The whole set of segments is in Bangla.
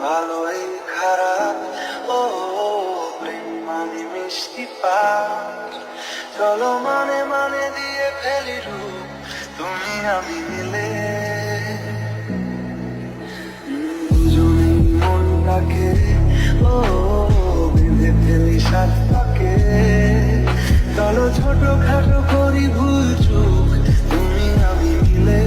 ভালোই খারাপ, ও প্রেম মানে মিষ্টি পার। চলো মানে মানে দিয়ে ফেলি রূপ, তুমি আমি মিলে। দুজনেই মনটাকে ও বেঁধে ফেলি সাত পাকে। চলো ছোট খাটো করি ভুল চুক, তুমি আমি মিলে।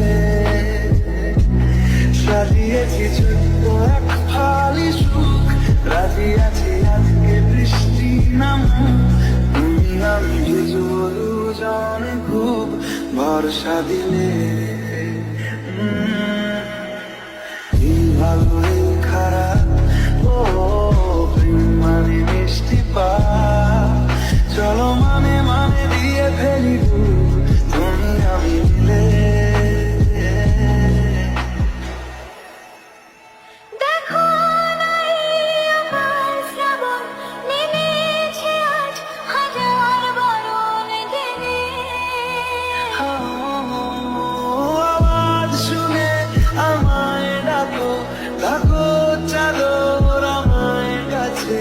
সাজিয়েছি ছোট্ট এক ফালি সুখ, রাজি আছি আজকে বৃষ্টি নামুক। তুমি আমি ভিজবো দুজনে খুব ভরসা দিলে। এই ভালো এই খারাপ, ও প্রেম মানে মিষ্টি পা। চলো মানে মানে দিয়ে ফেলি রূপ, তুমি আমি মিলে। দেখো নাই আমার শ্রাবণ, নেমেছে আজ হাজার বরণ ঘেনে। আওয়াজ শুনে আমায় ডাকো, ডাকো চাদর আমায় কাছে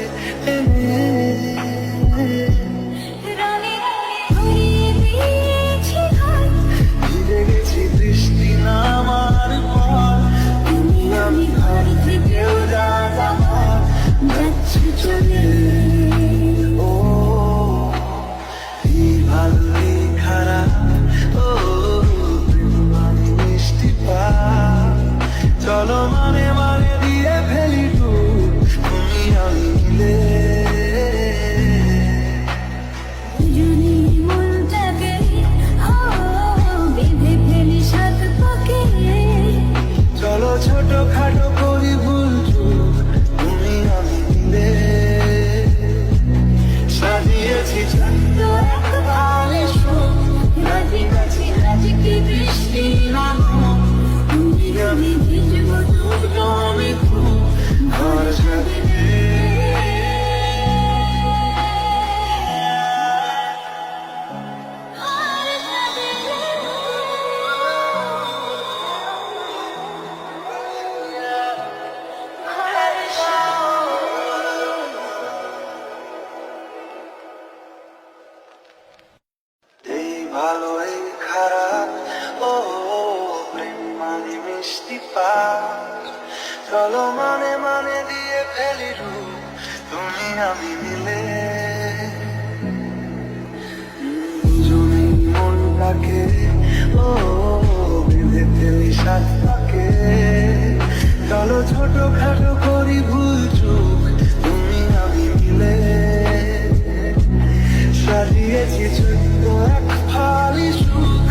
এনে। রানে রানে ঘুরিয়ে দিয়েছি হাত, ভিজে গেছি বৃষ্টি নামার পর, তুমি আমি ঘর থেকেও যাচ্ছি চলে। ও এই ভালো এই খারাপ, ও প্রেম মানে মিষ্টি পা। চলো মানে মানে দিয়ে ফেলি রূপ, তুমি আমি মিলে। দুজনেই মনটাকে বেঁধে ফেলি সাত পাকে। চলো ছোট খাটো করি ভুল চুক, তুমি আমি মিলে। সাজিয়েছি ছোট্ট এক ফালি সুখ, রাজি কাছে আজকে বৃষ্টি নামুক, তুমি আমি ভিজবো দুজনে খুব ভরসা দিলে। ভরসা দিলে। ভরসা। এই ভালো এই খারাপ, ও প্রেম মানে মিষ্টি পার। চলো মানে মানে দিয়ে ফেলি রূপ, তুমি আমি মিলে। দুজনেই মনটাকে ও বেঁধে ফেলি সাত পাকে। চলো ছোট খাটো করি ভুল চুক, তুমি আমি মিলে। সাজিয়েছি ছোট্ট এক ফালি সুখ।